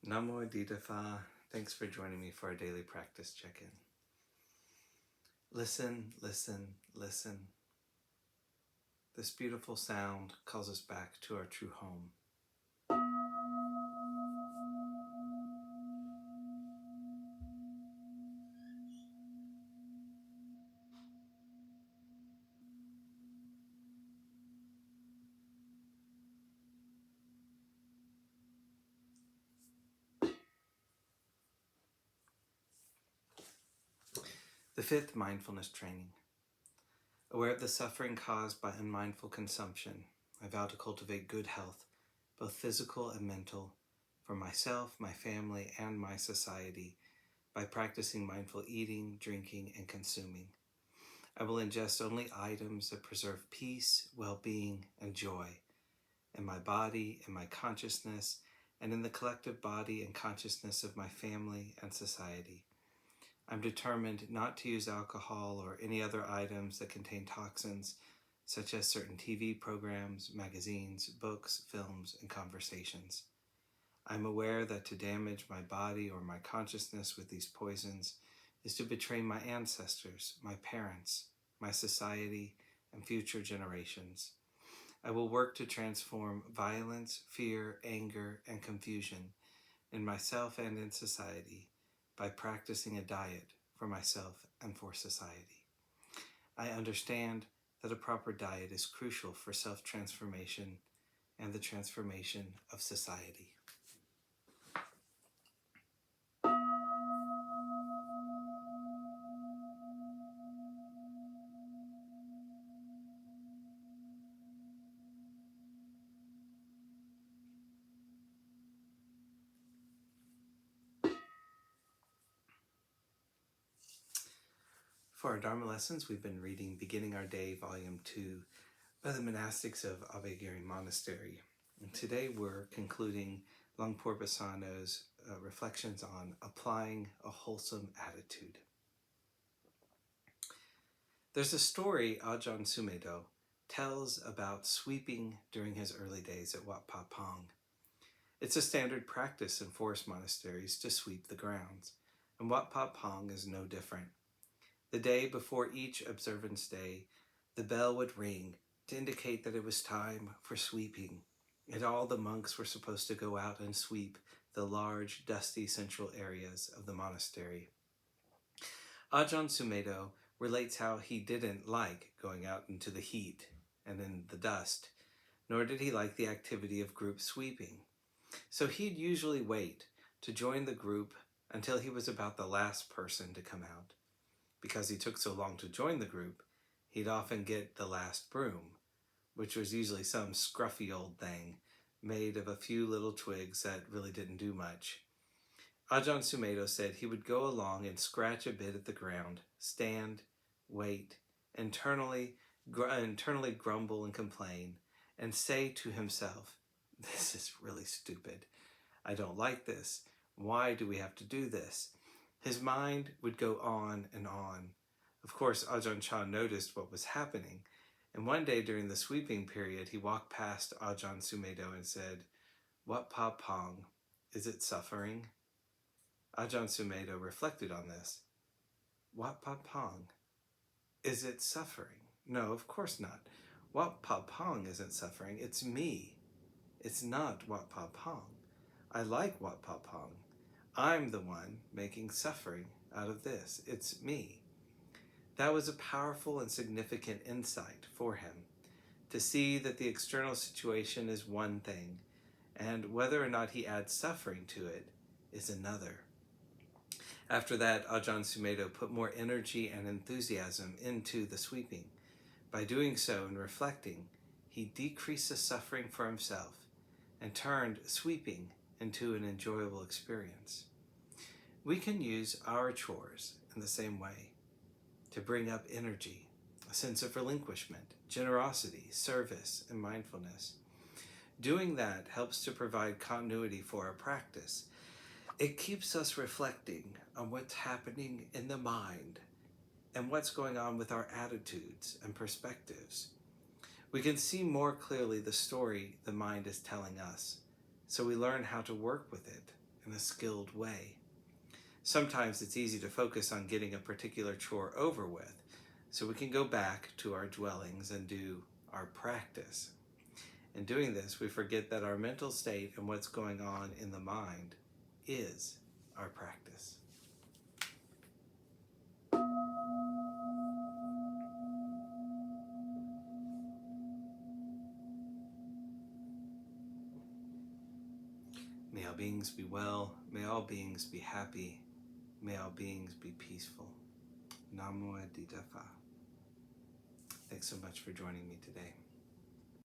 Namo Didafa. Thanks for joining me for our daily practice check-in. Listen, listen, listen. This beautiful sound calls us back to our true home. The fifth mindfulness training. Aware of the suffering caused by unmindful consumption, I vow to cultivate good health, both physical and mental, for myself, my family, and my society by practicing mindful eating, drinking, and consuming. I will ingest only items that preserve peace, well-being, and joy in my body, in my consciousness, and in the collective body and consciousness of my family and society. I'm determined not to use alcohol or any other items that contain toxins, such as certain TV programs, magazines, books, films, and conversations. I'm aware that to damage my body or my consciousness with these poisons is to betray my ancestors, my parents, my society, and future generations. I will work to transform violence, fear, anger, and confusion in myself and in society by practicing a diet for myself and for society. I understand that a proper diet is crucial for self-transformation and the transformation of society. For our Dharma lessons, we've been reading Beginning Our Day, Volume 2, by the monastics of Abhayagiri Monastery. And today we're concluding Longpo Basano's reflections on applying a wholesome attitude. There's a story Ajahn Sumedho tells about sweeping during his early days at Wat Pa Pong. It's a standard practice in forest monasteries to sweep the grounds, and Wat Pa Pong is no different. The day before each observance day, the bell would ring to indicate that it was time for sweeping, and all the monks were supposed to go out and sweep the large, dusty central areas of the monastery. Ajahn Sumedho relates how he didn't like going out into the heat and in the dust, nor did he like the activity of group sweeping. So he'd usually wait to join the group until he was about the last person to come out. Because he took so long to join the group, he'd often get the last broom, which was usually some scruffy old thing made of a few little twigs that really didn't do much. Ajahn Sumedho said he would go along and scratch a bit at the ground, stand, wait, internally grumble and complain, and say to himself, "This is really stupid. I don't like this. Why do we have to do this?" His mind would go on and on. Of course, Ajahn Chah noticed what was happening, and one day during the sweeping period, he walked past Ajahn Sumedho and said, "Wat Pa Pong, is it suffering?" Ajahn Sumedho reflected on this. Wat Pa Pong, is it suffering? No, of course not. Wat Pa Pong isn't suffering, it's me. It's not Wat Pa Pong. I like Wat Pa Pong. I'm the one making suffering out of this. It's me. That was a powerful and significant insight for him, to see that the external situation is one thing, and whether or not he adds suffering to it is another. After that, Ajahn Sumedho put more energy and enthusiasm into the sweeping. By doing so and reflecting, he decreased the suffering for himself and turned sweeping into an enjoyable experience. We can use our chores in the same way to bring up energy, a sense of relinquishment, generosity, service, and mindfulness. Doing that helps to provide continuity for our practice. It keeps us reflecting on what's happening in the mind and what's going on with our attitudes and perspectives. We can see more clearly the story the mind is telling us, so we learn how to work with it in a skilled way. Sometimes it's easy to focus on getting a particular chore over with, so we can go back to our dwellings and do our practice. In doing this, we forget that our mental state and what's going on in the mind is our practice. May all beings be well. May all beings be happy. May all beings be peaceful. Namo. Thanks so much for joining me today.